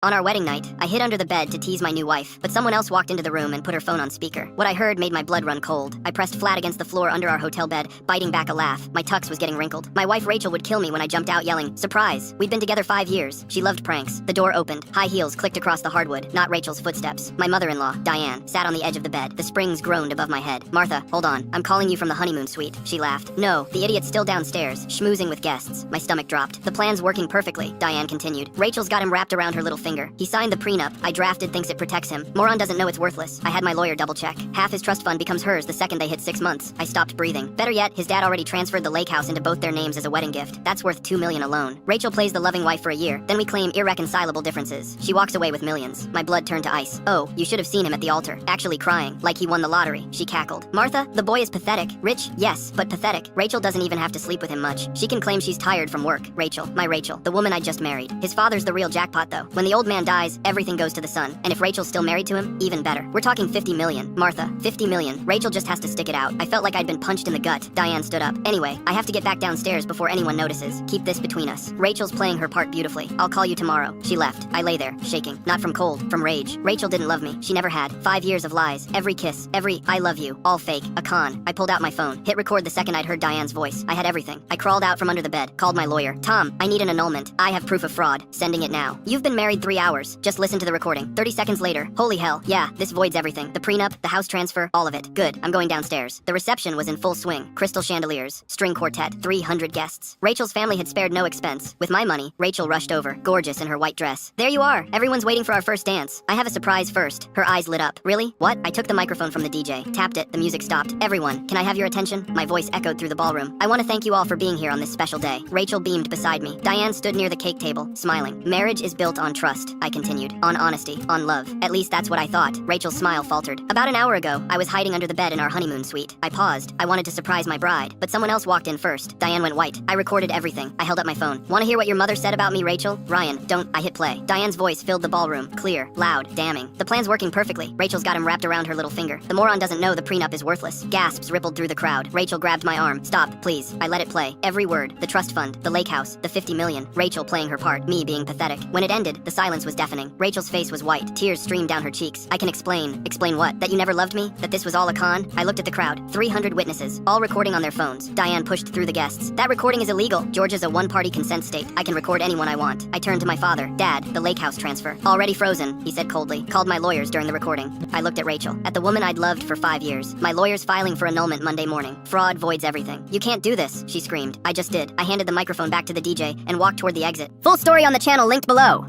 On our wedding night, I hid under the bed to tease my new wife, but someone else walked into the room and put her phone on speaker. What I heard made my blood run cold. I pressed flat against the floor under our hotel bed, biting back a laugh. My tux was getting wrinkled. My wife Rachel would kill me when I jumped out yelling, "Surprise!" We'd been together 5 years. She loved pranks. The door opened. High heels clicked across the hardwood, not Rachel's footsteps. My mother-in-law, Diane, sat on the edge of the bed. The springs groaned above my head. "Martha, hold on. I'm calling you from the honeymoon suite." She laughed. "No, the idiot's still downstairs, schmoozing with guests." My stomach dropped. "The plan's working perfectly," Diane continued. "Rachel's got him wrapped around her little finger. He signed the prenup I drafted, thinks it protects him. Moron doesn't know it's worthless. I had my lawyer double check. Half his trust fund becomes hers the second they hit 6 months. I stopped breathing. Better yet, his dad already transferred the lake house into both their names as a wedding gift. That's worth $2 million alone. Rachel plays the loving wife for a year, then we claim irreconcilable differences. She walks away with millions. My blood turned to ice. "Oh, you should have seen him at the altar, actually crying, like he won the lottery," she cackled. "Martha, the boy is pathetic. Rich, yes, but pathetic. Rachel doesn't even have to sleep with him much. She can claim she's tired from work." Rachel, my Rachel, the woman I just married. His father's the real jackpot though. When the old man dies, everything goes to the son. And if Rachel's still married to him, even better. We're talking 50 million. Martha, 50 million. Rachel just has to stick it out. I felt like I'd been punched in the gut. Diane stood up. "Anyway, I have to get back downstairs before anyone notices. Keep this between us. Rachel's playing her part beautifully. I'll call you tomorrow." She left. I lay there, shaking. Not from cold, from rage. Rachel didn't love me. She never had. 5 years of lies. Every kiss. Every "I love you." All fake. A con. I pulled out my phone. Hit record the second I'd heard Diane's voice. I had everything. I crawled out from under the bed. Called my lawyer. "Tom, I need an annulment. I have proof of fraud. Sending it now." "You've been married 3 hours. Just listen to the recording." 30 seconds later. "Holy hell, yeah, this voids everything. The prenup, the house transfer, all of it. Good, I'm going downstairs." The reception was in full swing. Crystal chandeliers, string quartet, 300 guests. Rachel's family had spared no expense. With my money, Rachel rushed over, gorgeous in her white dress. "There you are. Everyone's waiting for our first dance. I have a surprise first." Her eyes lit up. "Really? What?" I took the microphone from the DJ, tapped it, the music stopped. "Everyone, can I have your attention?" My voice echoed through the ballroom. "I want to thank you all for being here on this special day." Rachel beamed beside me. Diane stood near the cake table, smiling. "Marriage is built on trust," I continued. "On honesty, on love. At least that's what I thought." Rachel's smile faltered. "About an hour ago, I was hiding under the bed in our honeymoon suite." I paused. I wanted to surprise my bride, but someone else walked in first. Diane went white. I recorded everything. I held up my phone. "Want to hear what your mother said about me, Rachel?" "Ryan, don't." I hit play. Diane's voice filled the ballroom. Clear, loud, damning. "The plan's working perfectly. Rachel's got him wrapped around her little finger. The moron doesn't know the prenup is worthless." Gasps rippled through the crowd. Rachel grabbed my arm. "Stop, please." I let it play. Every word. The trust fund, the lake house, the 50 million. Rachel playing her part, me being pathetic. When it ended, the silence was deafening. Rachel's face was white. Tears streamed down her cheeks. "I can explain." "Explain what? That you never loved me? That this was all a con?" I looked at the crowd. 300 witnesses, all recording on their phones. Diane pushed through the guests. "That recording is illegal. Georgia's a one-party consent state. I can record anyone I want." I turned to my father. "Dad, the lake house transfer." "Already frozen," he said coldly. "Called my lawyers during the recording." I looked at Rachel, at the woman I'd loved for 5 years. "My lawyer's filing for annulment Monday morning. Fraud voids everything." "You can't do this," she screamed. I just did. I handed the microphone back to the DJ and walked toward the exit. Full story on the channel linked below.